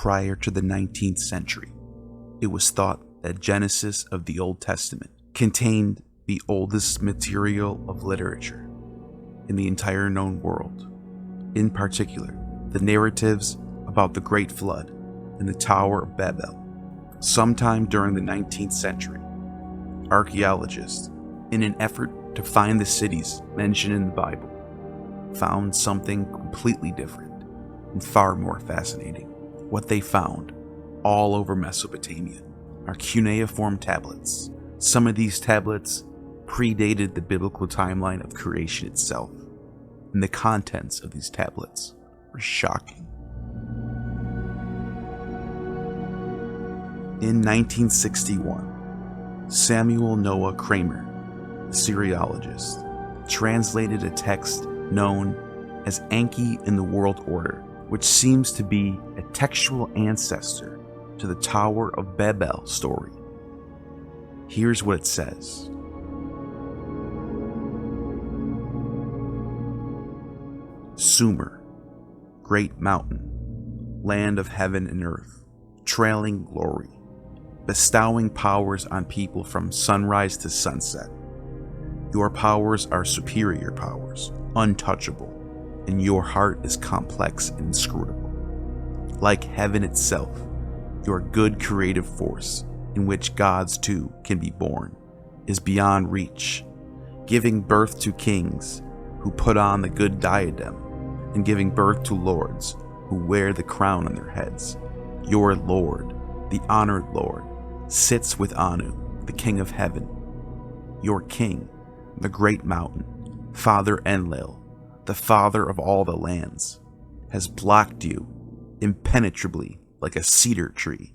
prior to the 19th century, it was thought that Genesis of the Old Testament contained the oldest material of literature in the entire known world. In particular, the narratives about the Great Flood and the Tower of Babel. Sometime during the 19th century, archaeologists, in an effort to find the cities mentioned in the Bible, found something completely different and far more fascinating. What they found all over Mesopotamia are cuneiform tablets. Some of these tablets predated the biblical timeline of creation itself, and the contents of these tablets were shocking. In 1961, Samuel Noah Kramer, Assyriologist, translated a text known as Enki in the World Order, which seems to be a textual ancestor to the Tower of Babel story. Here's what it says. Sumer, great mountain, land of heaven and earth, trailing glory, bestowing powers on people from sunrise to sunset. Your powers are superior powers, untouchable, and your heart is complex and inscrutable. Like heaven itself, your good creative force, in which gods too can be born, is beyond reach, giving birth to kings who put on the good diadem, and giving birth to lords who wear the crown on their heads. Your Lord, the honored Lord, sits with Anu, the King of Heaven. Your King, the great mountain, Father Enlil, the father of all the lands, has blocked you impenetrably like a cedar tree.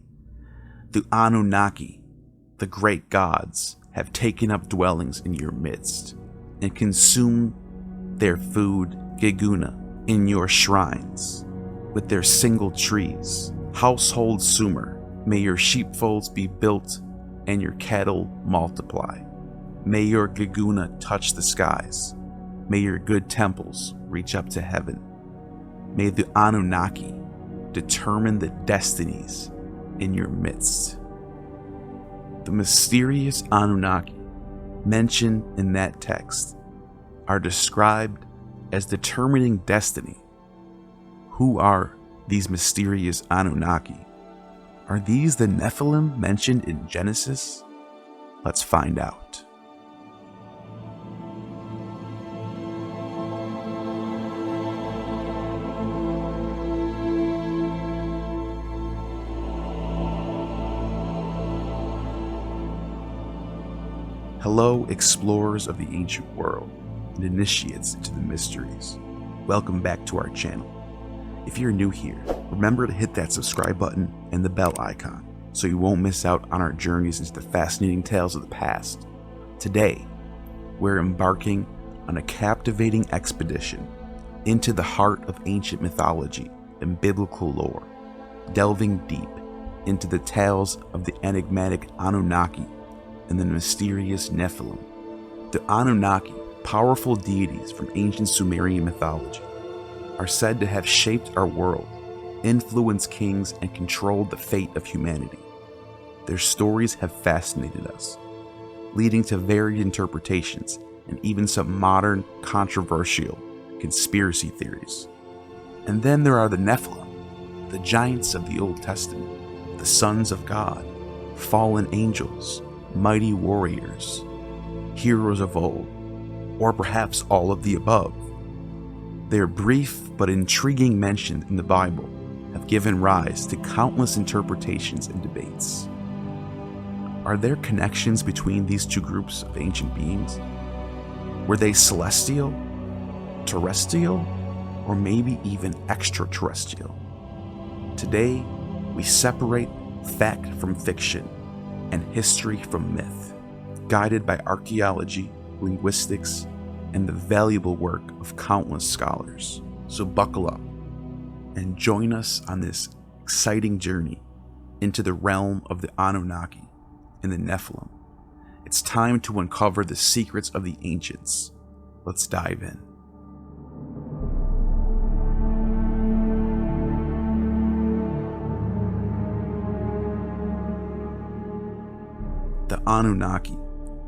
The Anunnaki, the great gods, have taken up dwellings in your midst and consumed their food, Geguna, in your shrines with their single trees. Household Sumer, may your sheepfolds be built and your cattle multiply. May your Geguna touch the skies. May your good temples reach up to heaven. May the Anunnaki determine the destinies in your midst. The mysterious Anunnaki mentioned in that text are described as determining destiny. Who are these mysterious Anunnaki? Are these the Nephilim mentioned in Genesis? Let's find out. Hello, explorers of the ancient world and initiates into the mysteries. Welcome back to our channel. If you're new here, remember to hit that subscribe button and the bell icon so you won't miss out on our journeys into the fascinating tales of the past. Today, we're embarking on a captivating expedition into the heart of ancient mythology and biblical lore, delving deep into the tales of the enigmatic Anunnaki and the mysterious Nephilim. The Anunnaki, powerful deities from ancient Sumerian mythology, are said to have shaped our world, influenced kings, and controlled the fate of humanity. Their stories have fascinated us, leading to varied interpretations and even some modern, controversial conspiracy theories. And then there are the Nephilim, the giants of the Old Testament, the sons of God, fallen angels, mighty warriors, heroes of old, or perhaps all of the above. Their brief but intriguing mention in the Bible have given rise to countless interpretations and debates. Are there connections between these two groups of ancient beings? Were they celestial, terrestrial, or maybe even extraterrestrial? Today, we separate fact from fiction and history from myth, guided by archaeology, linguistics, and the valuable work of countless scholars. So buckle up and join us on this exciting journey into the realm of the Anunnaki and the Nephilim. It's time to uncover the secrets of the ancients. Let's dive in. The Anunnaki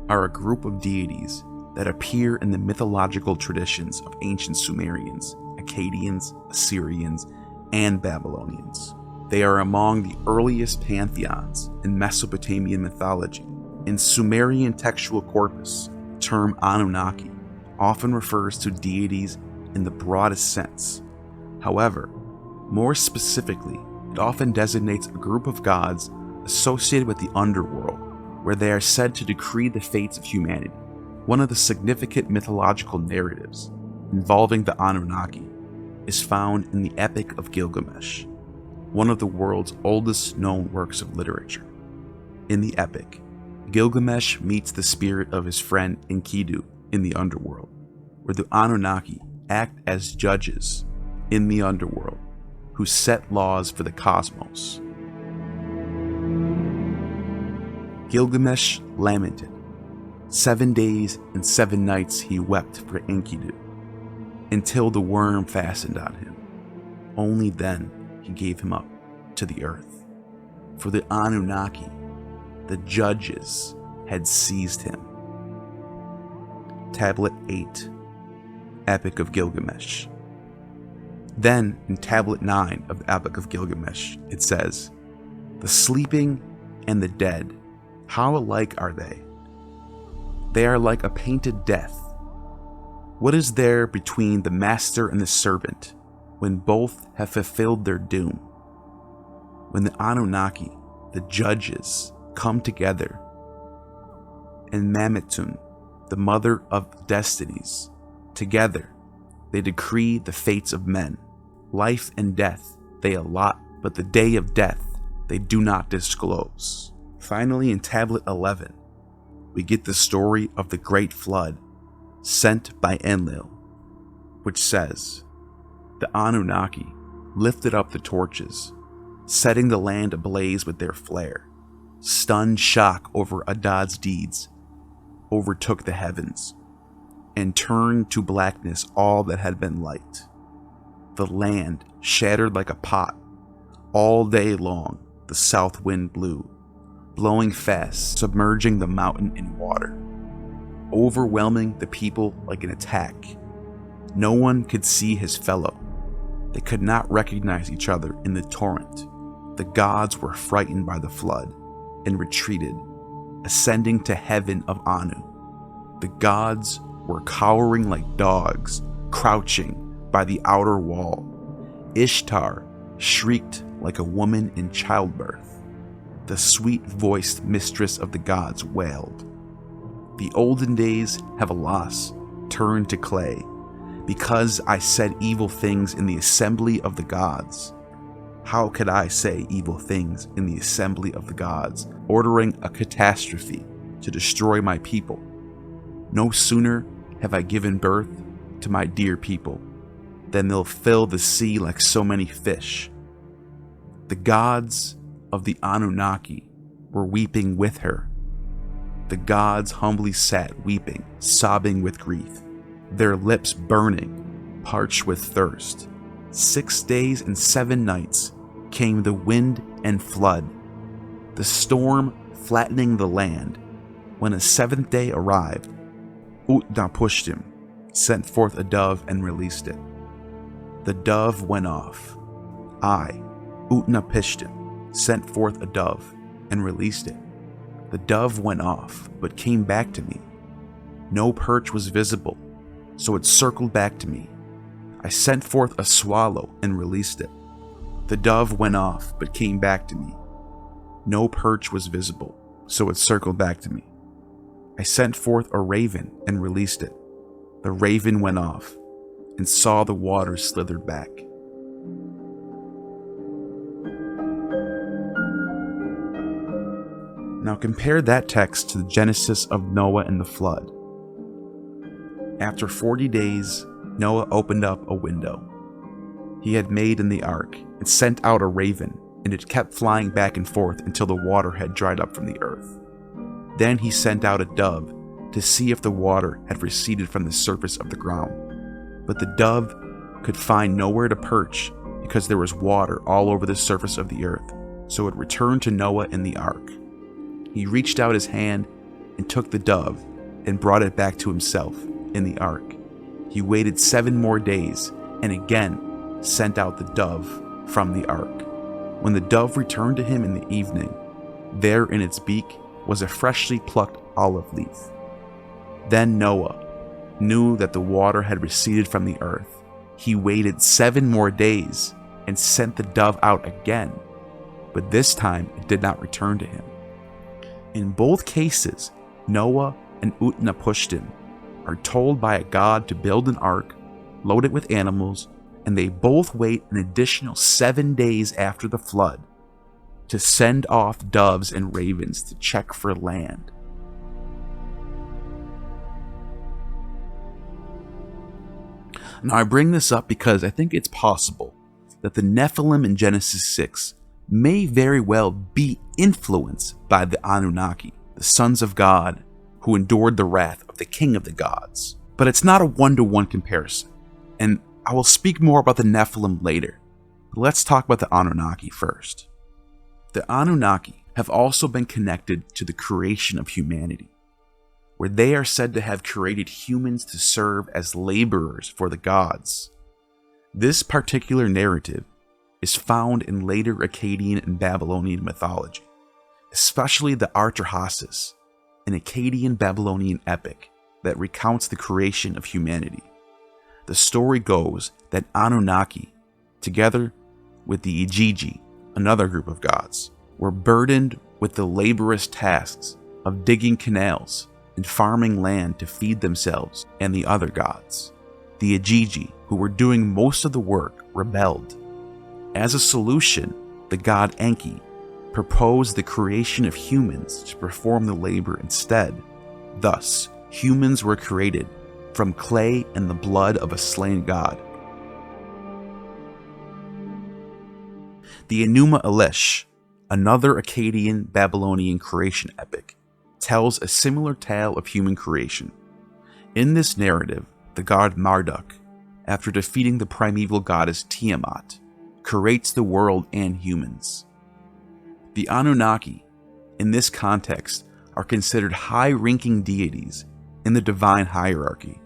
are a group of deities that appear in the mythological traditions of ancient Sumerians, Akkadians, Assyrians, and Babylonians. They are among the earliest pantheons in Mesopotamian mythology. In Sumerian textual corpus, the term Anunnaki often refers to deities in the broadest sense. However, more specifically, it often designates a group of gods associated with the underworld, where they are said to decree the fates of humanity. One of the significant mythological narratives involving the Anunnaki is found in the Epic of Gilgamesh, one of the world's oldest known works of literature. In the epic, Gilgamesh meets the spirit of his friend Enkidu in the underworld, where the Anunnaki act as judges in the underworld who set laws for the cosmos. Gilgamesh lamented. 7 days and 7 nights he wept for Enkidu, until the worm fastened on him. Only then he gave him up to the earth. For the Anunnaki, the judges, had seized him. Tablet 8, Epic of Gilgamesh. Then, in Tablet 9 of the Epic of Gilgamesh, it says, "The sleeping and the dead, how alike are they? They are like a painted death. What is there between the master and the servant when both have fulfilled their doom? When the Anunnaki, the judges, come together, and Mametun, the mother of destinies, together they decree the fates of men. Life and death they allot, but the day of death they do not disclose." Finally, in Tablet 11, we get the story of the Great Flood sent by Enlil, which says, "The Anunnaki lifted up the torches, setting the land ablaze with their flare. Stunned shock over Adad's deeds overtook the heavens, and turned to blackness all that had been light. The land shattered like a pot. All day long the south wind blew, blowing fast, submerging the mountain in water, overwhelming the people like an attack. No one could see his fellow. They could not recognize each other in the torrent. The gods were frightened by the flood and retreated, ascending to heaven of Anu. The gods were cowering like dogs, crouching by the outer wall. Ishtar shrieked like a woman in childbirth. The sweet-voiced mistress of the gods wailed. The olden days have alas turned to clay, because I said evil things in the assembly of the gods. How could I say evil things in the assembly of the gods, ordering a catastrophe to destroy my people? No sooner have I given birth to my dear people than they'll fill the sea like so many fish." The gods of the Anunnaki were weeping with her. The gods humbly sat weeping, sobbing with grief, their lips burning, parched with thirst. 6 days and 7 nights came the wind and flood, the storm flattening the land. When a 7th day arrived, Utnapishtim sent forth a dove and released it. The dove went off. I, Utnapishtim, sent forth a dove and released it. The dove went off, but came back to me. No perch was visible, so it circled back to me. I sent forth a swallow and released it. The dove went off, but came back to me. No perch was visible, so it circled back to me. I sent forth a raven and released it. The raven went off, and saw the waters slithered back. Now compare that text to the Genesis of Noah and the flood. After 40 days, Noah opened up a window he had made in the ark and sent out a raven, and it kept flying back and forth until the water had dried up from the earth. Then he sent out a dove to see if the water had receded from the surface of the ground. But the dove could find nowhere to perch because there was water all over the surface of the earth, so it returned to Noah in the ark. He reached out his hand and took the dove and brought it back to himself in the ark. He waited 7 more days and again sent out the dove from the ark. When the dove returned to him in the evening, there in its beak was a freshly plucked olive leaf. Then Noah knew that the water had receded from the earth. He waited 7 more days and sent the dove out again, but this time it did not return to him. In both cases, Noah and Utnapishtim are told by a god to build an ark, load it with animals, and they both wait an additional 7 days after the flood to send off doves and ravens to check for land. Now I bring this up because I think it's possible that the Nephilim in Genesis 6 may very well be influenced by the Anunnaki, the sons of God who endured the wrath of the king of the gods. But it's not a one-to-one comparison, and I will speak more about the Nephilim later. But let's talk about the Anunnaki first. The Anunnaki have also been connected to the creation of humanity, where they are said to have created humans to serve as laborers for the gods. This particular narrative is found in later Akkadian and Babylonian mythology, especially the Atrahasis, an Akkadian Babylonian epic that recounts the creation of humanity. The story goes that Anunnaki, together with the Igigi, another group of gods, were burdened with the laborious tasks of digging canals and farming land to feed themselves and the other gods. The Igigi, who were doing most of the work, rebelled. As a solution, the god Enki proposed the creation of humans to perform the labor instead. Thus, humans were created from clay and the blood of a slain god. The Enuma Elish, another Akkadian Babylonian creation epic, tells a similar tale of human creation. In this narrative, the god Marduk, after defeating the primeval goddess Tiamat, creates the world and humans. The Anunnaki, in this context, are considered high-ranking deities in the divine hierarchy.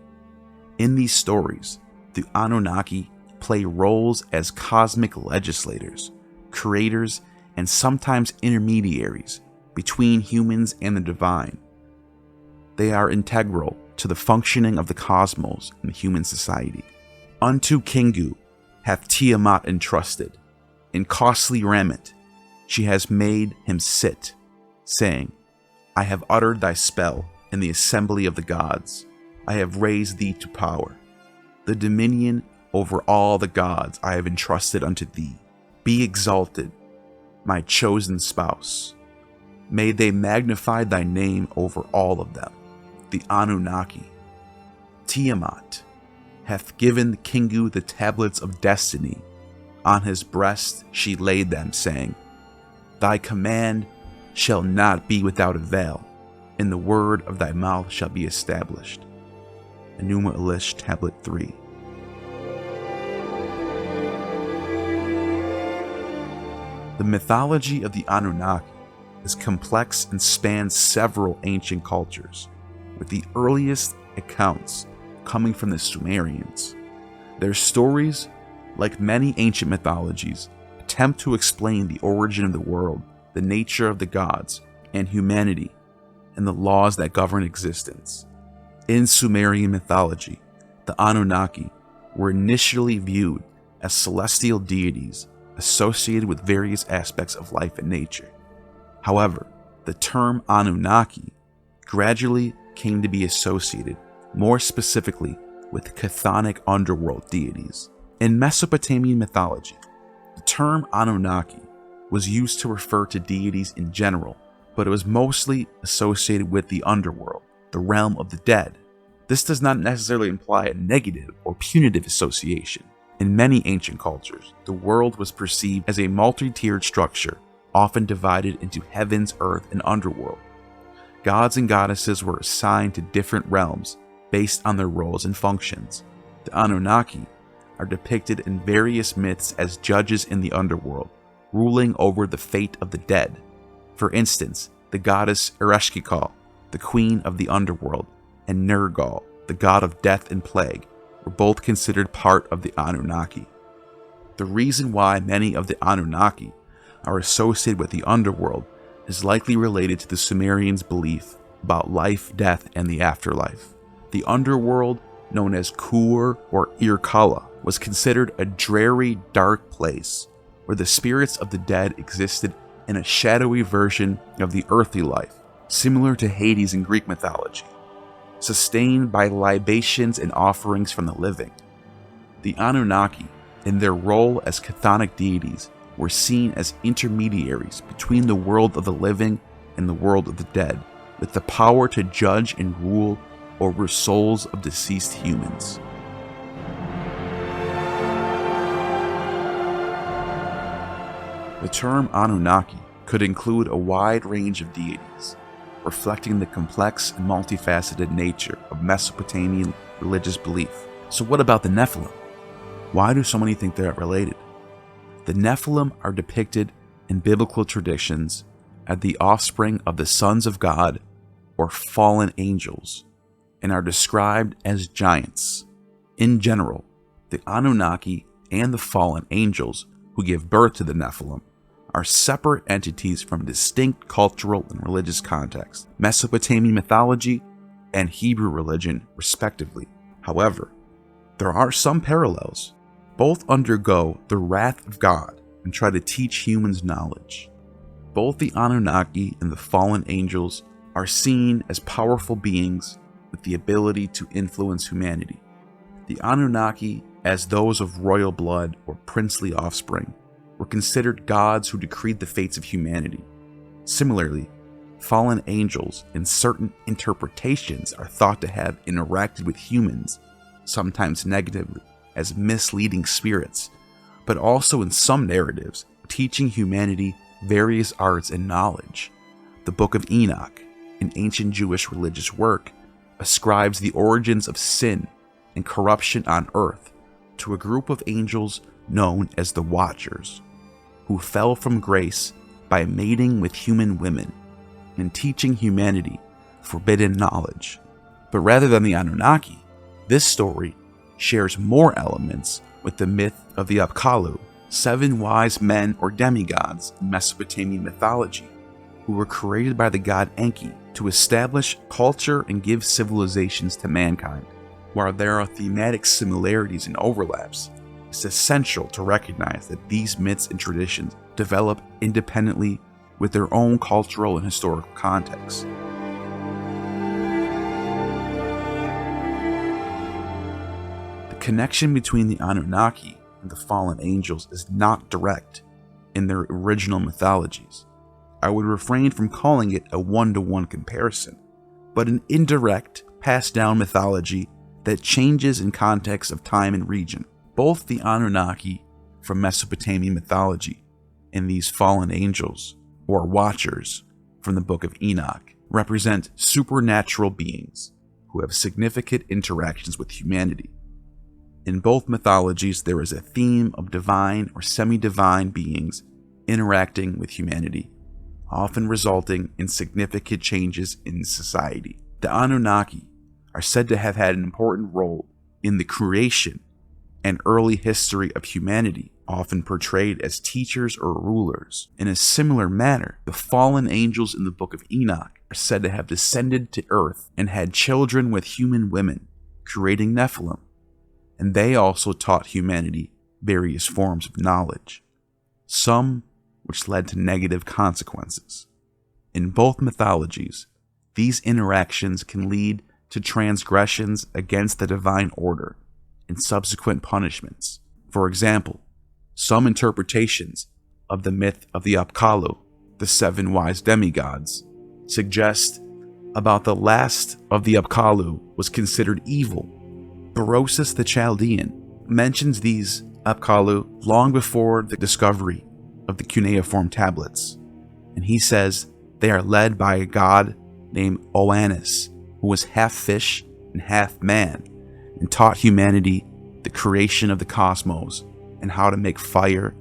In these stories, the Anunnaki play roles as cosmic legislators, creators, and sometimes intermediaries between humans and the divine. They are integral to the functioning of the cosmos in human society. Unto Kingu hath Tiamat entrusted, in costly raiment she has made him sit, saying, I have uttered thy spell in the assembly of the gods. I have raised thee to power. The dominion over all the gods I have entrusted unto thee. Be exalted, my chosen spouse. May they magnify thy name over all of them, the Anunnaki. Tiamat hath given Kingu the tablets of destiny. On his breast she laid them, saying, Thy command shall not be without avail, and the word of thy mouth shall be established. Enuma Elish, Tablet 3. The mythology of the Anunnaki is complex and spans several ancient cultures, with the earliest accounts coming from the Sumerians. Their stories, like many ancient mythologies, attempt to explain the origin of the world, the nature of the gods, and humanity, and the laws that govern existence. In Sumerian mythology, the Anunnaki were initially viewed as celestial deities associated with various aspects of life and nature. However, the term Anunnaki gradually came to be associated more specifically with chthonic underworld deities. In Mesopotamian mythology, the term Anunnaki was used to refer to deities in general, but it was mostly associated with the underworld, the realm of the dead. This does not necessarily imply a negative or punitive association. In many ancient cultures, the world was perceived as a multi-tiered structure, often divided into heavens, earth, and underworld. Gods and goddesses were assigned to different realms based on their roles and functions. The Anunnaki are depicted in various myths as judges in the underworld, ruling over the fate of the dead. For instance, the goddess Ereshkigal, the queen of the underworld, and Nergal, the god of death and plague, were both considered part of the Anunnaki. The reason why many of the Anunnaki are associated with the underworld is likely related to the Sumerians' belief about life, death, and the afterlife. The underworld, known as Kur or Irkalla, was considered a dreary, dark place where the spirits of the dead existed in a shadowy version of the earthly life, similar to Hades in Greek mythology, sustained by libations and offerings from the living. The Anunnaki, in their role as chthonic deities, were seen as intermediaries between the world of the living and the world of the dead, with the power to judge and rule over souls of deceased humans. The term Anunnaki could include a wide range of deities, reflecting the complex and multifaceted nature of Mesopotamian religious belief. So what about the Nephilim? Why do so many think they're related? The Nephilim are depicted in biblical traditions as the offspring of the sons of God or fallen angels, and are described as giants. In general, the Anunnaki and the fallen angels who give birth to the Nephilim are separate entities from distinct cultural and religious contexts, Mesopotamian mythology and Hebrew religion, respectively. However, there are some parallels. Both undergo the wrath of God and try to teach humans knowledge. Both the Anunnaki and the fallen angels are seen as powerful beings with the ability to influence humanity. The Anunnaki, as those of royal blood or princely offspring, were considered gods who decreed the fates of humanity. Similarly, fallen angels in certain interpretations are thought to have interacted with humans, sometimes negatively, as misleading spirits, but also in some narratives, teaching humanity various arts and knowledge. The Book of Enoch, an ancient Jewish religious work, ascribes the origins of sin and corruption on earth to a group of angels known as the Watchers, who fell from grace by mating with human women and teaching humanity forbidden knowledge. But rather than the Anunnaki, this story shares more elements with the myth of the Apkallu, 7 wise men or demigods in Mesopotamian mythology, who were created by the god Enki to establish culture and give civilizations to mankind. While there are thematic similarities and overlaps, it's essential to recognize that these myths and traditions develop independently with their own cultural and historical contexts. The connection between the Anunnaki and the fallen angels is not direct in their original mythologies. I would refrain from calling it a one-to-one comparison, but an indirect, passed-down mythology that changes in context of time and region. Both the Anunnaki from Mesopotamian mythology and these fallen angels, or Watchers, from the Book of Enoch, represent supernatural beings who have significant interactions with humanity. In both mythologies, there is a theme of divine or semi-divine beings interacting with humanity, often resulting in significant changes in society. The Anunnaki are said to have had an important role in the creation and early history of humanity, often portrayed as teachers or rulers. In a similar manner, the fallen angels in the Book of Enoch are said to have descended to earth and had children with human women, creating Nephilim, and they also taught humanity various forms of knowledge, some which led to negative consequences. In both mythologies, these interactions can lead to transgressions against the divine order and subsequent punishments. For example, some interpretations of the myth of the Apkallu, the 7 wise demigods, suggest about the last of the Apkallu was considered evil. Berosus the Chaldean mentions these Apkallu long before the discovery of the cuneiform tablets, and he says they are led by a god named Oannes, who was half fish and half man, and taught humanity the creation of the cosmos and how to make fire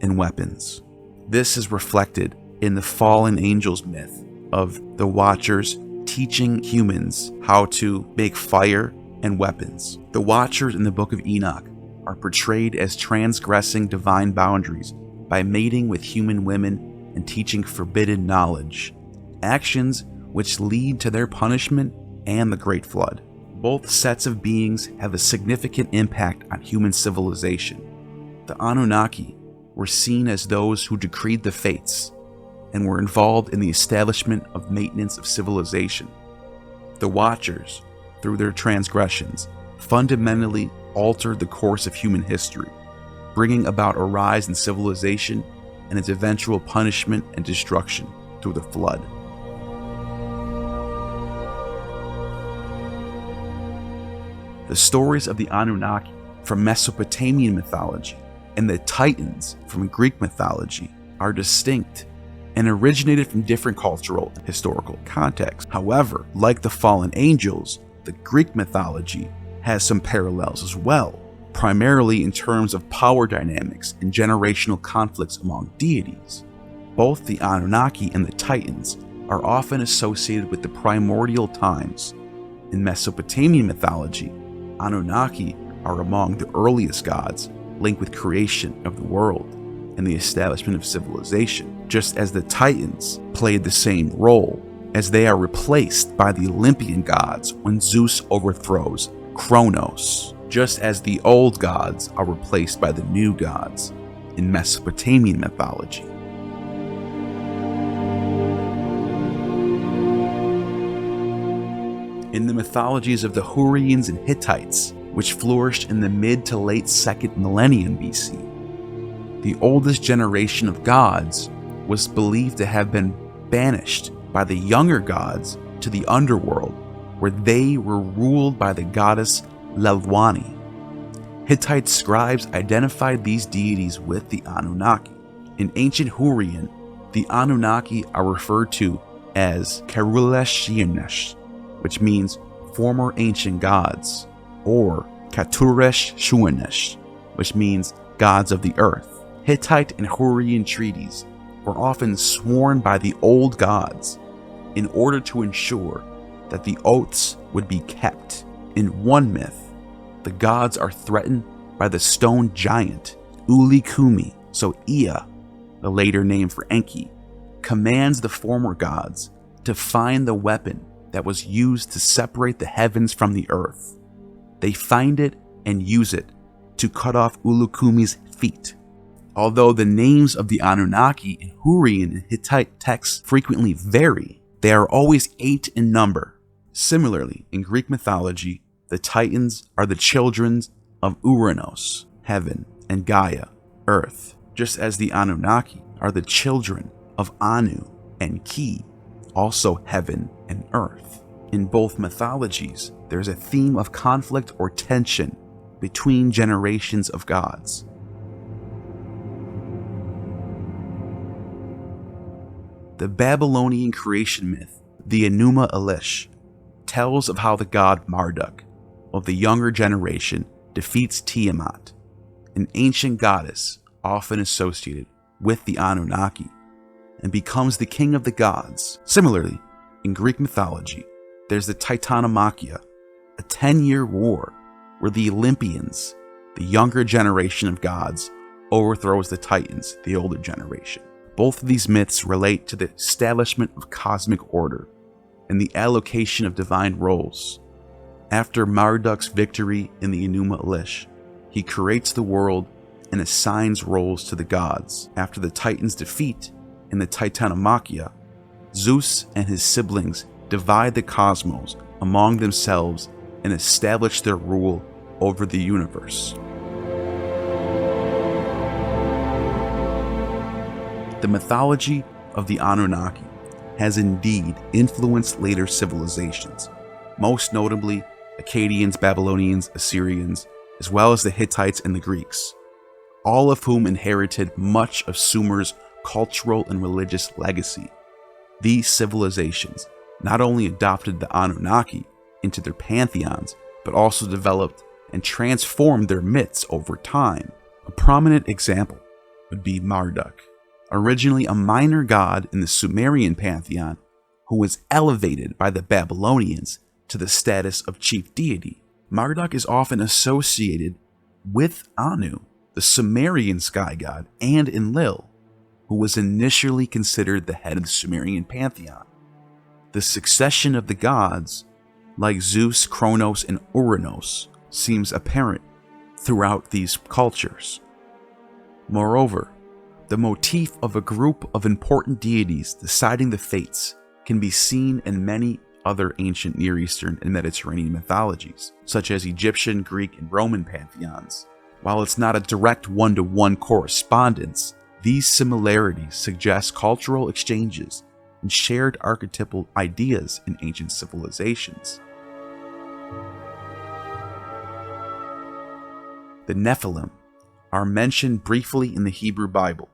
and weapons. This is reflected in the fallen angels myth of the Watchers teaching humans how to make fire and weapons. The Watchers in the Book of Enoch are portrayed as transgressing divine boundaries by mating with human women and teaching forbidden knowledge, actions which lead to their punishment and the Great Flood. Both sets of beings have a significant impact on human civilization. The Anunnaki were seen as those who decreed the fates and were involved in the establishment of maintenance of civilization. The Watchers, through their transgressions, fundamentally altered the course of human history, bringing about a rise in civilization and its eventual punishment and destruction through the Flood. The stories of the Anunnaki from Mesopotamian mythology and the Titans from Greek mythology are distinct and originated from different cultural and historical contexts. However, like the fallen angels, the Greek mythology has some parallels as well, primarily in terms of power dynamics and generational conflicts among deities. Both the Anunnaki and the Titans are often associated with the primordial times. In Mesopotamian mythology, Anunnaki are among the earliest gods linked with creation of the world and the establishment of civilization, just as the Titans played the same role, as they are replaced by the Olympian gods when Zeus overthrows Kronos, just as the old gods are replaced by the new gods in Mesopotamian mythology. In the mythologies of the Hurrians and Hittites, which flourished in the mid to late 2nd millennium BC, the oldest generation of gods was believed to have been banished by the younger gods to the underworld, where they were ruled by the goddess Lelwani. Hittite scribes identified these deities with the Anunnaki. In ancient Hurrian, the Anunnaki are referred to as Kerulesh, which means former ancient gods, or Katuresh Shuanesh, which means gods of the earth. Hittite and Hurrian treaties were often sworn by the old gods in order to ensure that the oaths would be kept. In one myth, the gods are threatened by the stone giant Uli Kumi, so Ea, the later name for Enki, commands the former gods to find the weapon that was used to separate the heavens from the earth. They find it and use it to cut off Ulukumi's feet. Although the names of the Anunnaki in Hurrian and Hittite texts frequently vary, they are always 8 in number. Similarly, in Greek mythology, the Titans are the children of Uranos, heaven, and Gaia, earth, just as the Anunnaki are the children of Anu and Ki, also heaven and earth. In both mythologies, there's a theme of conflict or tension between generations of gods. The Babylonian creation myth, the Enuma Elish, tells of how the god Marduk of the younger generation defeats Tiamat, an ancient goddess often associated with the Anunnaki, and becomes the king of the gods. Similarly, in Greek mythology, there's the Titanomachia, a 10-year war where the Olympians, the younger generation of gods, overthrows the Titans, the older generation. Both of these myths relate to the establishment of cosmic order and the allocation of divine roles. After Marduk's victory in the Enuma Elish, he creates the world and assigns roles to the gods. After the Titans' defeat in the Titanomachia, Zeus and his siblings divide the cosmos among themselves and establish their rule over the universe. The mythology of the Anunnaki has indeed influenced later civilizations, most notably Akkadians, Babylonians, Assyrians, as well as the Hittites and the Greeks, all of whom inherited much of Sumer's cultural and religious legacy. These civilizations not only adopted the Anunnaki into their pantheons, but also developed and transformed their myths over time. A prominent example would be Marduk. Originally a minor god in the Sumerian pantheon, who was elevated by the Babylonians to the status of chief deity. Marduk is often associated with Anu, the Sumerian sky god, and Enlil, who was initially considered the head of the Sumerian pantheon. The succession of the gods, like Zeus, Kronos, and Uranos, seems apparent throughout these cultures. Moreover, the motif of a group of important deities deciding the fates can be seen in many other ancient Near Eastern and Mediterranean mythologies, such as Egyptian, Greek, and Roman pantheons. While it's not a direct one-to-one correspondence, these similarities suggest cultural exchanges and shared archetypal ideas in ancient civilizations. The Nephilim are mentioned briefly in the Hebrew Bible,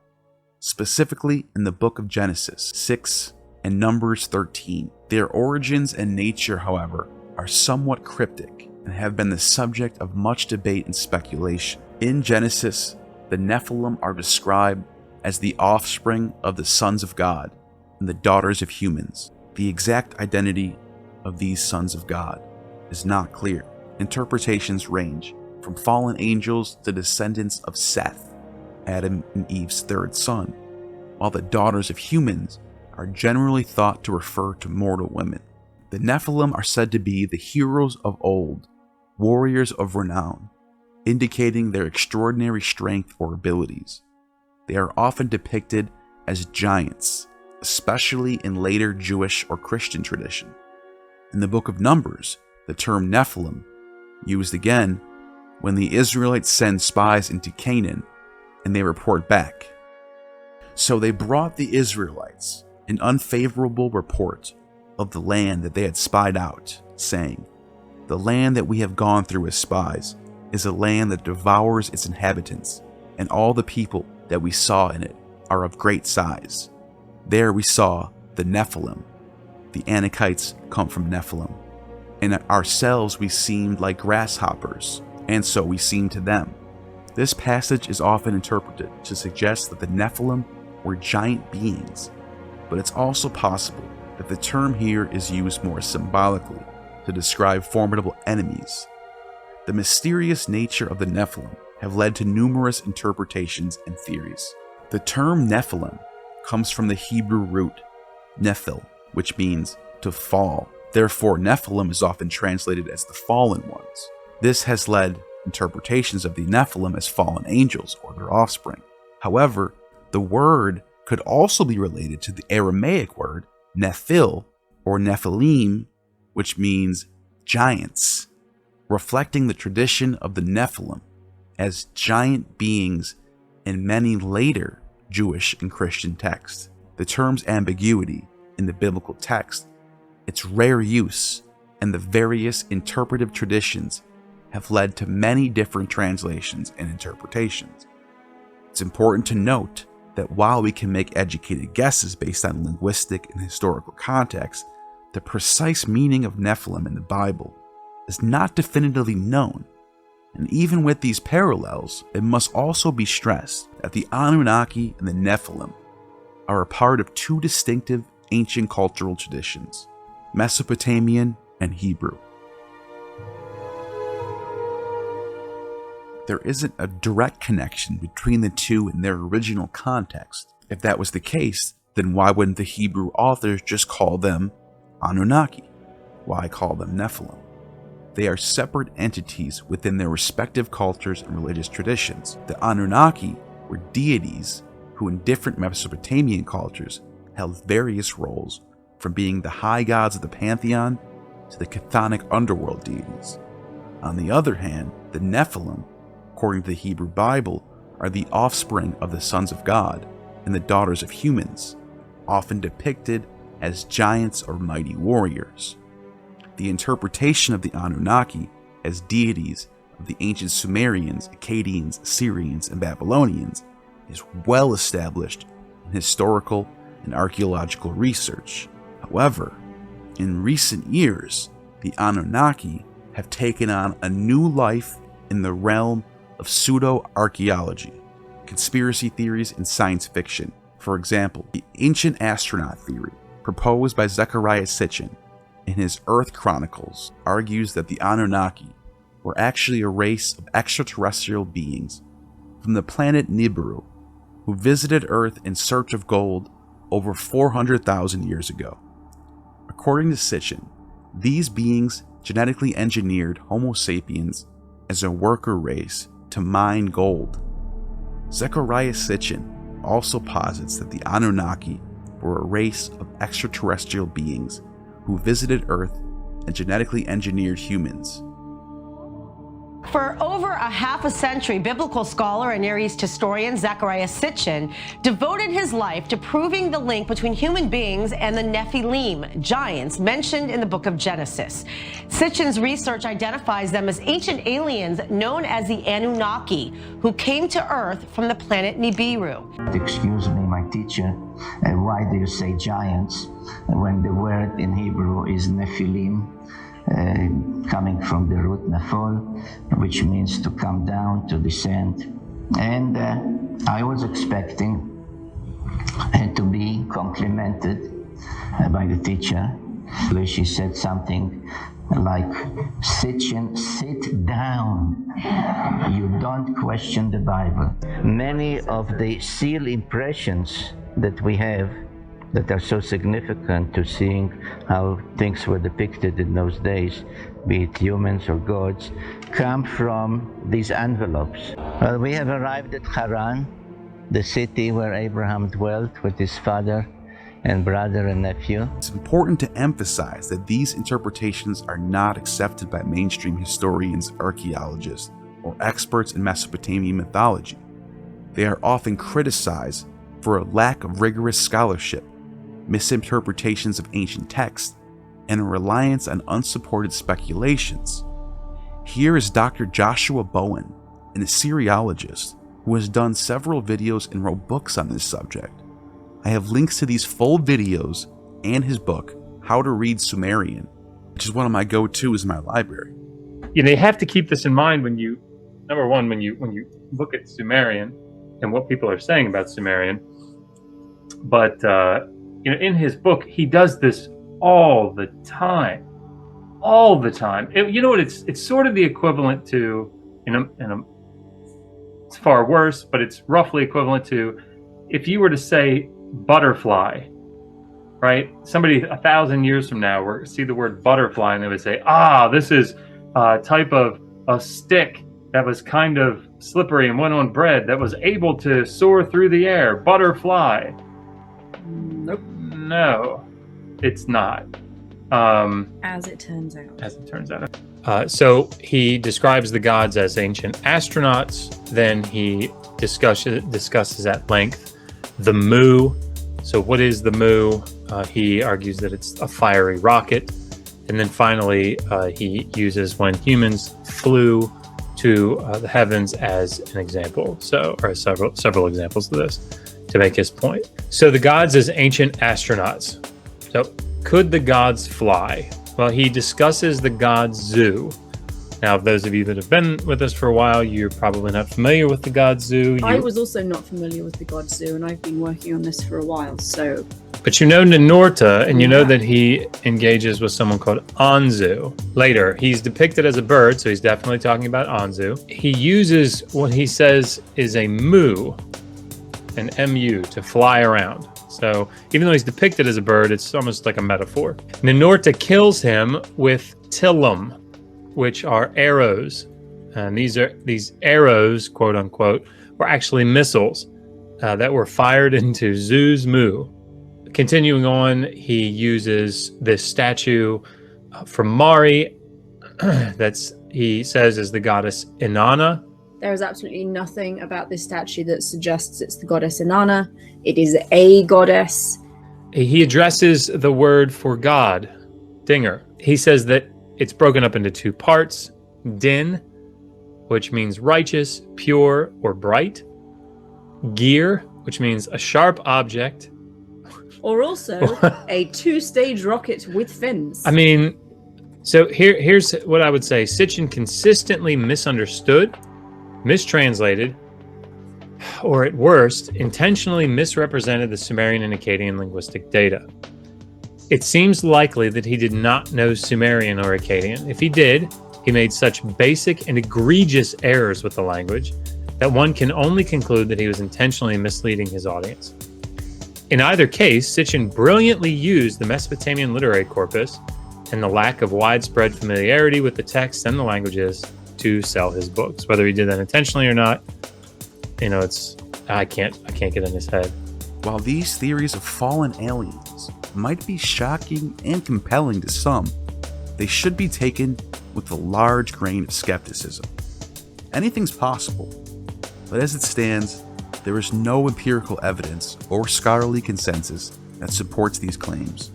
specifically in the book of Genesis 6 and Numbers 13. Their origins and nature, however, are somewhat cryptic and have been the subject of much debate and speculation. In Genesis, the Nephilim are described as the offspring of the sons of God and the daughters of humans. The exact identity of these sons of God is not clear. Interpretations range from fallen angels to descendants of Seth, Adam and Eve's third son, while the daughters of humans are generally thought to refer to mortal women. The Nephilim are said to be the heroes of old, warriors of renown, indicating their extraordinary strength or abilities. They are often depicted as giants, especially in later Jewish or Christian tradition. In the book of Numbers, the term Nephilim, used again when the Israelites send spies into Canaan and they report back. So they brought the Israelites an unfavorable report of the land that they had spied out, saying, "The land that we have gone through as spies is a land that devours its inhabitants, and all the people that we saw in it are of great size. There we saw the Nephilim. The Anakites come from Nephilim. And ourselves we seemed like grasshoppers, and so we seemed to them." This passage is often interpreted to suggest that the Nephilim were giant beings, but it's also possible that the term here is used more symbolically to describe formidable enemies. The mysterious nature of the Nephilim have led to numerous interpretations and theories. The term Nephilim comes from the Hebrew root nephil, which means to fall. Therefore, Nephilim is often translated as the fallen ones. This has led interpretations of the Nephilim as fallen angels or their offspring. However, the word could also be related to the Aramaic word nephil or Nephilim, which means giants, reflecting the tradition of the Nephilim as giant beings in many later Jewish and Christian texts. The term's ambiguity in the biblical text, its rare use, and the various interpretive traditions have led to many different translations and interpretations. It's important to note that while we can make educated guesses based on linguistic and historical context, the precise meaning of Nephilim in the Bible is not definitively known. And even with these parallels, it must also be stressed that the Anunnaki and the Nephilim are a part of two distinctive ancient cultural traditions, Mesopotamian and Hebrew. There isn't a direct connection between the two in their original context. If that was the case, then why wouldn't the Hebrew authors just call them Anunnaki? Why call them Nephilim? They are separate entities within their respective cultures and religious traditions. The Anunnaki were deities who in different Mesopotamian cultures held various roles, from being the high gods of the pantheon to the chthonic underworld deities. On the other hand, the Nephilim, according to the Hebrew Bible, are the offspring of the sons of God and the daughters of humans, often depicted as giants or mighty warriors. The interpretation of the Anunnaki as deities of the ancient Sumerians, Akkadians, Assyrians, and Babylonians is well established in historical and archaeological research. However, in recent years, the Anunnaki have taken on a new life in the realm of pseudo-archaeology, conspiracy theories, and science fiction. For example, the ancient astronaut theory proposed by Zecharia Sitchin in his Earth Chronicles, argues that the Anunnaki were actually a race of extraterrestrial beings from the planet Nibiru who visited Earth in search of gold over 400,000 years ago. According to Sitchin, these beings genetically engineered Homo sapiens as a worker race to mine gold. Zecharia Sitchin also posits that the Anunnaki were a race of extraterrestrial beings who visited Earth and genetically engineered humans. For over a half a century, biblical scholar and Near East historian Zecharia Sitchin devoted his life to proving the link between human beings and the Nephilim, giants mentioned in the book of Genesis. Sitchin's research identifies them as ancient aliens known as the Anunnaki, who came to Earth from the planet Nibiru. Excuse me, my teacher, why do you say giants when the word in Hebrew is Nephilim? Coming from the root nephol, which means to come down, to descend. And I was expecting to be complimented by the teacher, where she said something like, Sitchin, sit down. You don't question the Bible. Many of the seal impressions that we have that are so significant to seeing how things were depicted in those days, be it humans or gods, come from these envelopes. Well, we have arrived at Haran, the city where Abraham dwelt with his father and brother and nephew. It's important to emphasize that these interpretations are not accepted by mainstream historians, archaeologists, or experts in Mesopotamian mythology. They are often criticized for a lack of rigorous scholarship, misinterpretations of ancient texts, and a reliance on unsupported speculations. Here is Dr. Joshua Bowen, an Assyriologist who has done several videos and wrote books on this subject. I have links to these full videos and his book, How to Read Sumerian, which is one of my go-tos in my library. You have to keep this in mind when you, number one, when you look at Sumerian and what people are saying about Sumerian. But in his book, he does this all the time. You know what? It's sort of the equivalent to, it's far worse, but it's roughly equivalent to if you were to say butterfly, right? Somebody 1,000 years from now will see the word butterfly and they would say, this is a type of a stick that was kind of slippery and went on bread that was able to soar through the air. Butterfly. Nope. No, it's not. As it turns out. So he describes the gods as ancient astronauts. Then he discusses at length the Mu. So what is the Mu? He argues that it's a fiery rocket. And then finally, he uses when humans flew to the heavens as an example. So, or several examples of this to make his point. So the gods as ancient astronauts. So could the gods fly? Well, he discusses the god Zu. Now, those of you that have been with us for a while, you're probably not familiar with the god Zu. I was also not familiar with the god Zu, and I've been working on this for a while, so... But you know Ninurta, and you know that he engages with someone called Anzu. Later, he's depicted as a bird, so he's definitely talking about Anzu. He uses what he says is a mu, an mu, to fly around. So even though he's depicted as a bird, it's almost like a metaphor. Ninurta kills him with Tilum, which are arrows. And these arrows, quote unquote, were actually missiles that were fired into Zu's mu. Continuing on, he uses this statue from Mari he says is the goddess Inanna. There is absolutely nothing about this statue that suggests it's the goddess Inanna. It is a goddess. He addresses the word for God, Dinger. He says that it's broken up into two parts. Din, which means righteous, pure, or bright. Gear, which means a sharp object. Or also a two-stage rocket with fins. I mean, so here's what I would say. Sitchin consistently misunderstood, mistranslated, or at worst, intentionally misrepresented the Sumerian and Akkadian linguistic data. It seems likely that he did not know Sumerian or Akkadian. If he did, he made such basic and egregious errors with the language that one can only conclude that he was intentionally misleading his audience. In either case, Sitchin brilliantly used the Mesopotamian literary corpus and the lack of widespread familiarity with the text and the languages to sell his books. Whether he did that intentionally or not, I can't get in his head. While these theories of fallen aliens might be shocking and compelling to some, they should be taken with a large grain of skepticism. Anything's possible, but as it stands, there is no empirical evidence or scholarly consensus that supports these claims.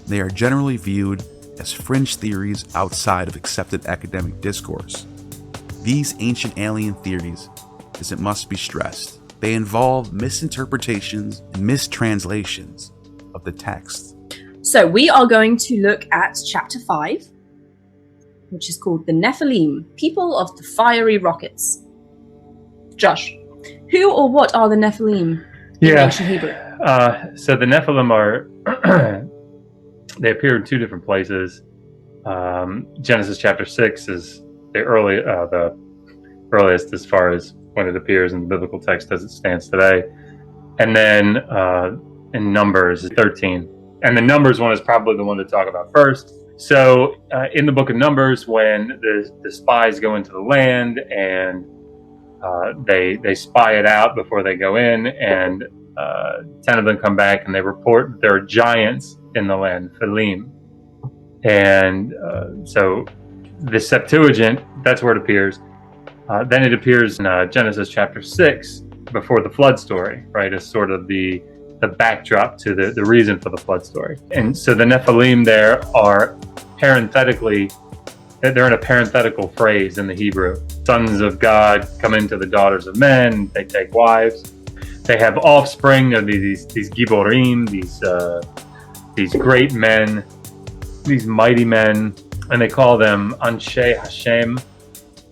They are generally viewed as fringe theories outside of accepted academic discourse. These ancient alien theories, as it must be stressed, they involve misinterpretations and mistranslations of the text. So we are going to look at chapter 5, which is called The Nephilim, People of the Fiery Rockets. Josh, who or what are the Nephilim in ancient Hebrew? So the Nephilim are, they appear in two different places. Genesis chapter 6 is the earliest as far as when it appears in the biblical text as it stands today. And then in Numbers 13. And the Numbers one is probably the one to talk about first. So in the book of Numbers, when the spies go into the land and they spy it out before they go in, and 10 of them come back and they report there are giants in the land, Nephilim. And so the Septuagint, that's where it appears. Then it appears in Genesis chapter 6 before the flood story, right, as sort of the backdrop to the reason for the flood story. And so the Nephilim there are they're in a parenthetical phrase in the Hebrew. Sons of God come into the daughters of men, they take wives. They have offspring of these Giborim, these great men, these mighty men, and they call them Anshe Hashem,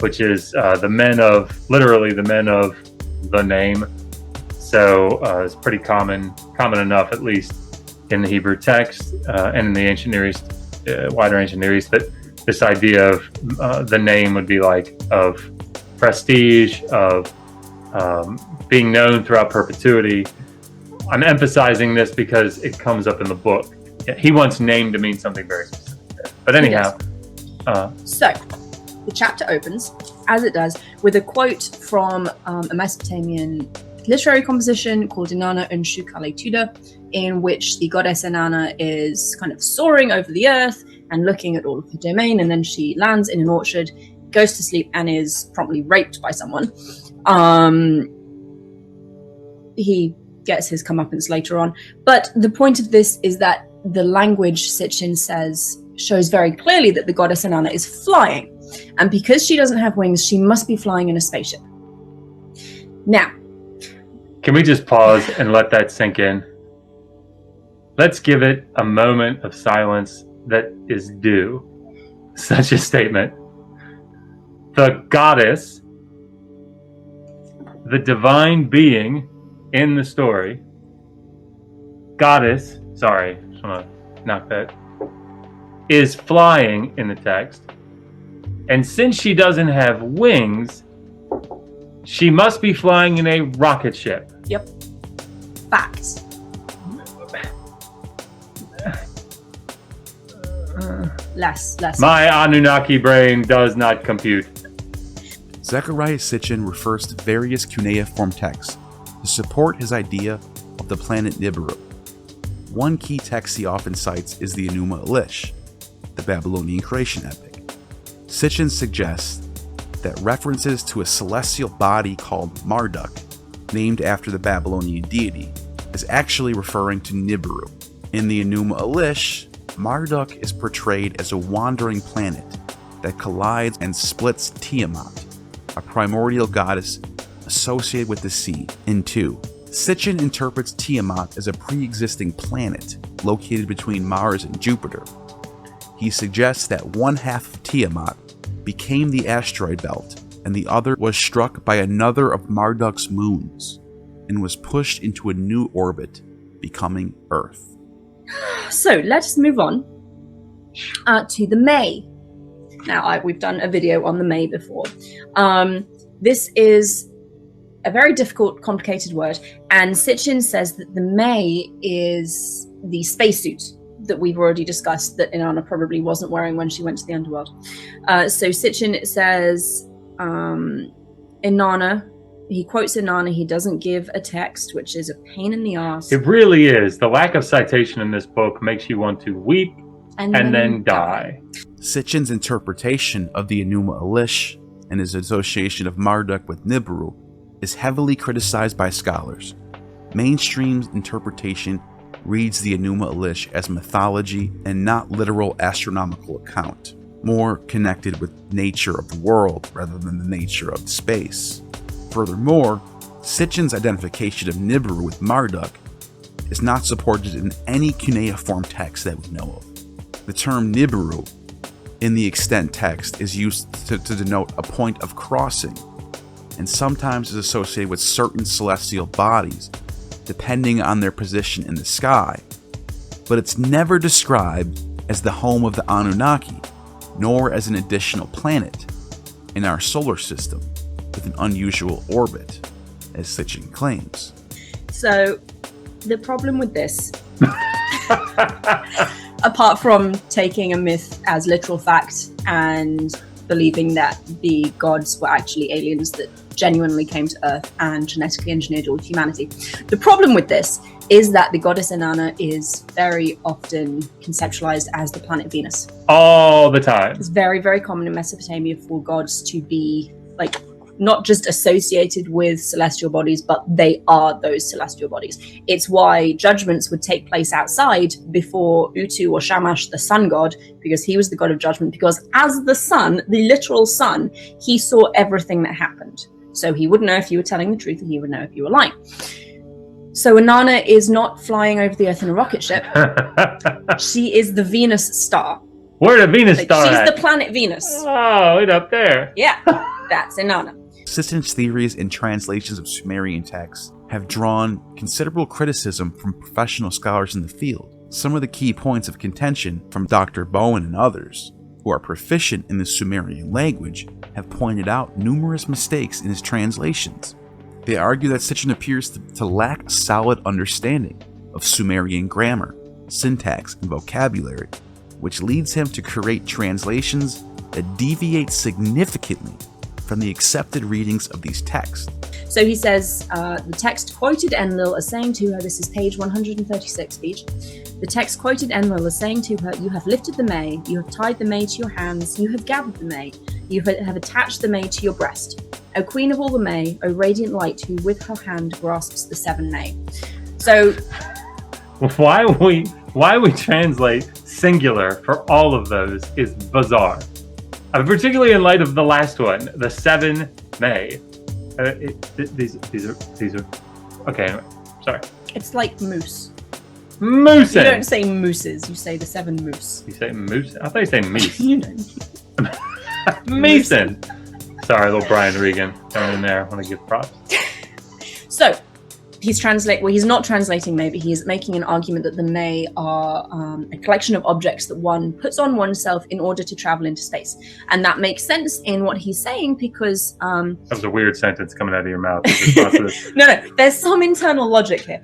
which is literally the men of the name. So it's pretty common enough, at least in the Hebrew text and in the ancient Near East, wider ancient Near East, that this idea of the name would be like of prestige, of being known throughout perpetuity. I'm emphasizing this because it comes up in the book. He wants name to mean something very specific. But anyhow. So the chapter opens, as it does, with a quote from a Mesopotamian literary composition called Inanna Unshu Kaletuda, in which the goddess Inanna is kind of soaring over the earth and looking at all of her domain, and then she lands in an orchard, goes to sleep, and is promptly raped by someone. He gets his comeuppance later on. But the point of this is that the language, Sitchin says, shows very clearly that the goddess Inanna is flying. And because she doesn't have wings, she must be flying in a spaceship. Now, can we just pause and let that sink in? Let's give it a moment of silence that is due such a statement. The goddess, the divine being in the story, goddess, sorry, just want to knock that, is flying in the text. And since she doesn't have wings, she must be flying in a rocket ship. Yep. Facts. Less. My Anunnaki brain does not compute. Zecharia Sitchin refers to various cuneiform texts to support his idea of the planet Nibiru. One key text he often cites is the Enuma Elish, the Babylonian creation epic. Sitchin suggests that references to a celestial body called Marduk, named after the Babylonian deity, is actually referring to Nibiru. In the Enuma Elish, Marduk is portrayed as a wandering planet that collides and splits Tiamat, a primordial goddess associated with the sea, in two. Sitchin interprets Tiamat as a pre-existing planet located between Mars and Jupiter. He suggests that one half of Tiamat became the asteroid belt, and the other was struck by another of Marduk's moons and was pushed into a new orbit, becoming Earth. So let's move on to the May. Now, we've done a video on the May before. This is a very difficult, complicated word, and Sitchin says that the May is the spacesuit that we've already discussed that Inanna probably wasn't wearing when she went to the underworld. So Sitchin says Inanna, he quotes Inanna, he doesn't give a text, which is a pain in the ass. It really is. The lack of citation in this book makes you want to weep and then die. Sitchin's interpretation of the Enuma Elish and his association of Marduk with Nibiru is heavily criticized by scholars. Mainstream interpretation reads the Enuma Elish as mythology and not literal astronomical account, more connected with nature of the world rather than the nature of space. Furthermore, Sitchin's identification of Nibiru with Marduk is not supported in any cuneiform text that we know of. The term Nibiru in the extant text is used to denote a point of crossing, and sometimes is associated with certain celestial bodies, depending on their position in the sky, but it's never described as the home of the Anunnaki, nor as an additional planet in our solar system with an unusual orbit, as Sitchin claims. So, the problem with this, apart from taking a myth as literal fact and believing that the gods were actually aliens that genuinely came to Earth and genetically engineered all humanity. The problem with this is that the goddess Inanna is very often conceptualized as the planet Venus. All the time. It's very, very common in Mesopotamia for gods to be like not just associated with celestial bodies, but they are those celestial bodies. It's why judgments would take place outside before Utu or Shamash, the sun god, because he was the god of judgment, because as the sun, the literal sun, he saw everything that happened. So he would know if you were telling the truth and he would know if you were lying. So Inanna is not flying over the Earth in a rocket ship. She is the Venus star. Where the Venus star She's at? the planet Venus. Oh, it up there. Yeah, that's Inanna. Sitchin's theories and translations of Sumerian texts have drawn considerable criticism from professional scholars in the field. Some of the key points of contention from Dr. Bowen and others, who are proficient in the Sumerian language, have pointed out numerous mistakes in his translations. They argue that Sitchin appears to lack a solid understanding of Sumerian grammar, syntax, and vocabulary, which leads him to create translations that deviate significantly from the accepted readings of these texts. So he says, the text quoted Enlil as saying to her, this is page 136 speech, the text quoted Enlil as saying to her, you have lifted the May, you have tied the May to your hands, you have gathered the May, you have attached the May to your breast. O queen of all the May, O radiant light who with her hand grasps the seven May. So why we translate singular for all of those is bizarre. Particularly in light of the last one, the seven May. These are okay. Anyway, sorry. it's like moose. Moosin. You don't say mooses, you say the seven moose. You say moose? I thought you say meese. You know. Meeson. Sorry, little Brian Regan down in there. I want to give props. So he's not translating May, but he's making an argument that the May are a collection of objects that one puts on oneself in order to travel into space. And that makes sense in what he's saying because... that was a weird sentence coming out of your mouth. In response to this. No, there's some internal logic here.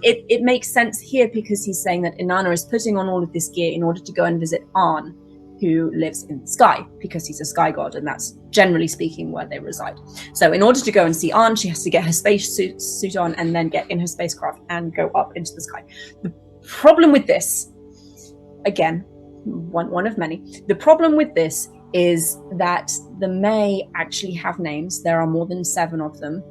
It makes sense here because he's saying that Inanna is putting on all of this gear in order to go and visit An, who lives in the sky, because he's a sky god, and that's generally speaking where they reside. So in order to go and see An, she has to get her space suit on and then get in her spacecraft and go up into the sky. The problem with this, again, one of many, the problem with this is that the May actually have names. There are more than 7 of them.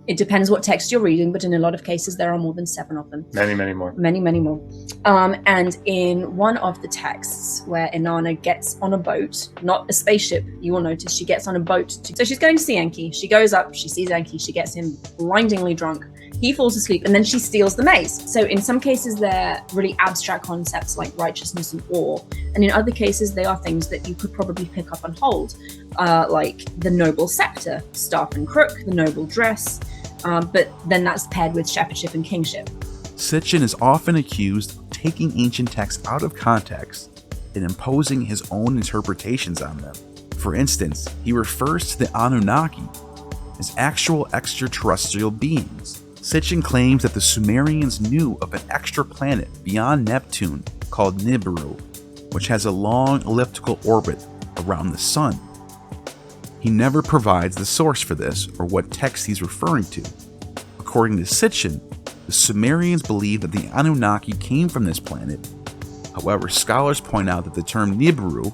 It depends what text you're reading, but in a lot of cases, there are more than 7 of them. Many more. Many more. And in one of the texts where Inanna gets on a boat, not a spaceship, you will notice she gets on a boat. So she's going to see Enki. She goes up, she sees Enki, she gets him blindingly drunk. He falls asleep, and then she steals the mace. So in some cases, they're really abstract concepts like righteousness and awe. And in other cases, they are things that you could probably pick up and hold, like the noble scepter, staff and crook, the noble dress. But then that's paired with shepherdship and kingship. Sitchin is often accused of taking ancient texts out of context and imposing his own interpretations on them. For instance, he refers to the Anunnaki as actual extraterrestrial beings. Sitchin claims that the Sumerians knew of an extra planet beyond Neptune called Nibiru, which has a long elliptical orbit around the Sun. He never provides the source for this or what text he's referring to. According to Sitchin, the Sumerians believed that the Anunnaki came from this planet. However, scholars point out that the term Nibiru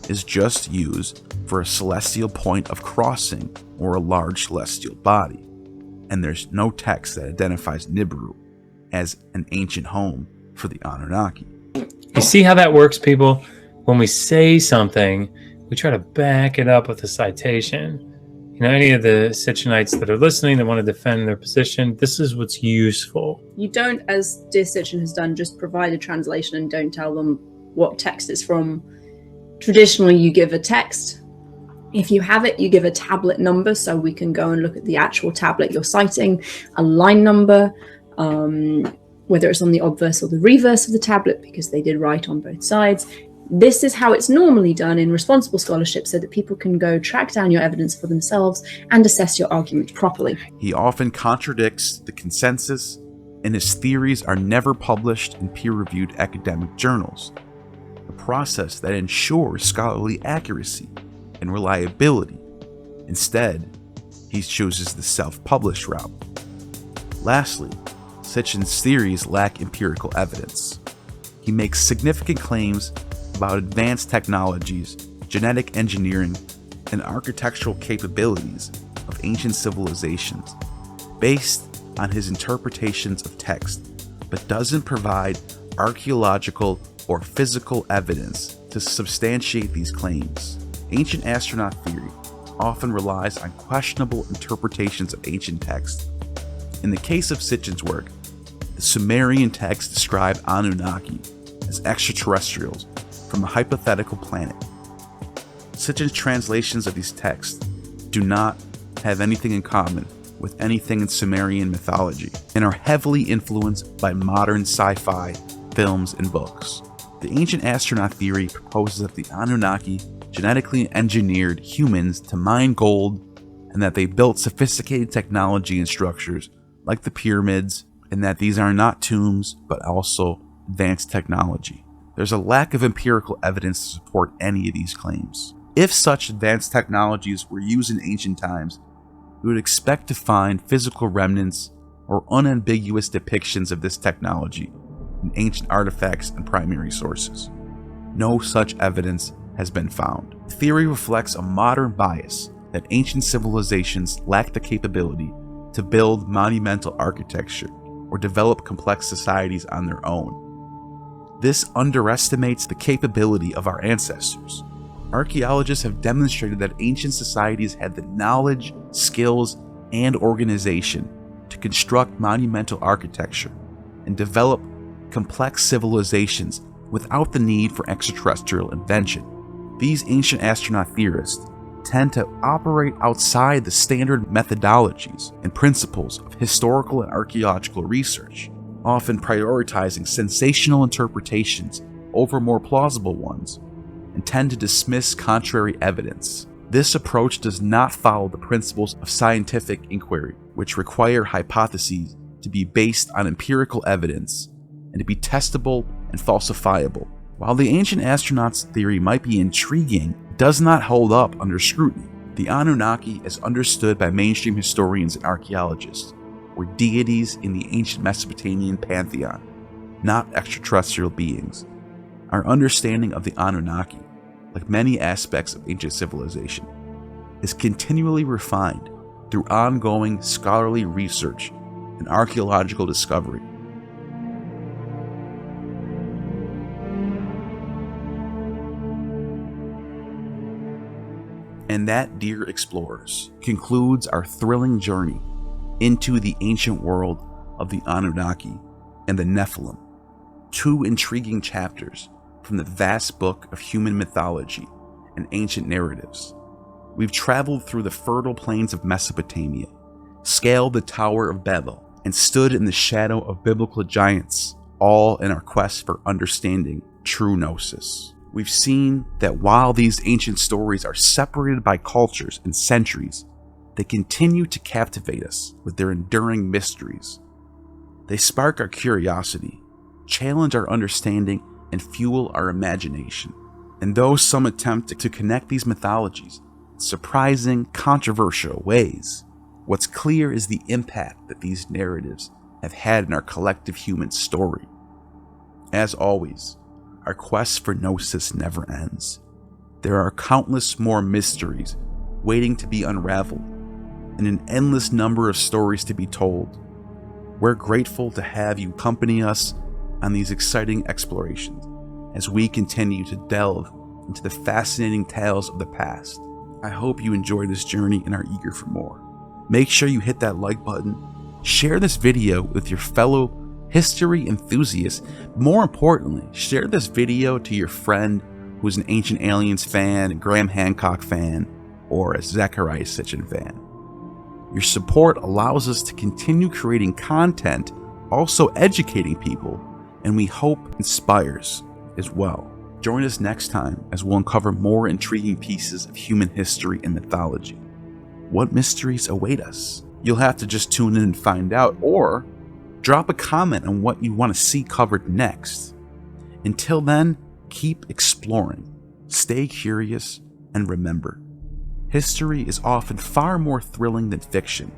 is just used for a celestial point of crossing or a large celestial body, and there's no text that identifies Nibiru as an ancient home for the Anunnaki. You see how that works, people? When we say something, we try to back it up with a citation. You know, any of the Sitchinites that are listening that want to defend their position, this is what's useful. You don't, as Dear Sitchin has done, just provide a translation and don't tell them what text it's from. Traditionally, you give a text. If you have it, you give a tablet number so we can go and look at the actual tablet you're citing, a line number, whether it's on the obverse or the reverse of the tablet, because they did write on both sides. This is how it's normally done in responsible scholarship so that people can go track down your evidence for themselves and assess your argument properly. He often contradicts the consensus, and his theories are never published in peer-reviewed academic journals, a process that ensures scholarly accuracy and reliability. Instead, he chooses the self-published route. Lastly, Sitchin's theories lack empirical evidence. He makes significant claims about advanced technologies, genetic engineering, and architectural capabilities of ancient civilizations based on his interpretations of text, but doesn't provide archaeological or physical evidence to substantiate these claims. Ancient astronaut theory often relies on questionable interpretations of ancient texts. In the case of Sitchin's work, the Sumerian texts describe Anunnaki as extraterrestrials from a hypothetical planet. Sitchin's translations of these texts do not have anything in common with anything in Sumerian mythology and are heavily influenced by modern sci-fi films and books. The ancient astronaut theory proposes that the Anunnaki genetically engineered humans to mine gold, and that they built sophisticated technology and structures like the pyramids, and that these are not tombs but also advanced technology. There's a lack of empirical evidence to support any of these claims. If such advanced technologies were used in ancient times, we would expect to find physical remnants or unambiguous depictions of this technology in ancient artifacts and primary sources. No such evidence has been found. The theory reflects a modern bias that ancient civilizations lack the capability to build monumental architecture or develop complex societies on their own. This underestimates the capability of our ancestors. Archaeologists have demonstrated that ancient societies had the knowledge, skills, and organization to construct monumental architecture and develop complex civilizations without the need for extraterrestrial invention. These ancient astronaut theorists tend to operate outside the standard methodologies and principles of historical and archaeological research, often prioritizing sensational interpretations over more plausible ones, and tend to dismiss contrary evidence. This approach does not follow the principles of scientific inquiry, which require hypotheses to be based on empirical evidence and to be testable and falsifiable. While the ancient astronauts theory might be intriguing, it does not hold up under scrutiny. The Anunnaki, as understood by mainstream historians and archaeologists, were deities in the ancient Mesopotamian pantheon, not extraterrestrial beings. Our understanding of the Anunnaki, like many aspects of ancient civilization, is continually refined through ongoing scholarly research and archaeological discovery. And that, dear explorers, concludes our thrilling journey into the ancient world of the Anunnaki and the Nephilim, two intriguing chapters from the vast book of human mythology and ancient narratives. We've traveled through the fertile plains of Mesopotamia, scaled the Tower of Babel, and stood in the shadow of biblical giants, all in our quest for understanding true Gnosis. We've seen that while these ancient stories are separated by cultures and centuries, they continue to captivate us with their enduring mysteries. They spark our curiosity, challenge our understanding, and fuel our imagination. And though some attempt to connect these mythologies in surprising, controversial ways, what's clear is the impact that these narratives have had in our collective human story. As always, our quest for Gnosis never ends. There are countless more mysteries waiting to be unraveled, and an endless number of stories to be told. We're grateful to have you accompany us on these exciting explorations as we continue to delve into the fascinating tales of the past. I hope you enjoy this journey and are eager for more. Make sure you hit that like button, share this video with your fellow history enthusiasts. More importantly, share this video to your friend who's an Ancient Aliens fan, a Graham Hancock fan, or a Zecharia Sitchin fan. Your support allows us to continue creating content, also educating people, and we hope inspires as well. Join us next time as we'll uncover more intriguing pieces of human history and mythology. What mysteries await us? You'll have to just tune in and find out, or drop a comment on what you want to see covered next. Until then, keep exploring, stay curious, and remember, history is often far more thrilling than fiction.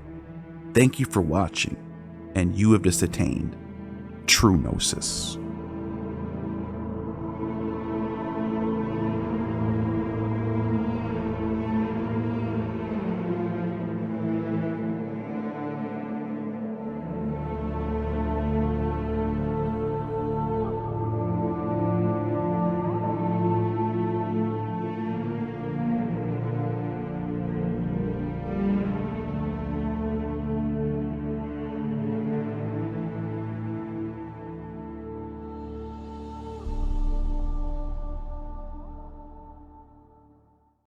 Thank you for watching, and you have just attained true Gnosis.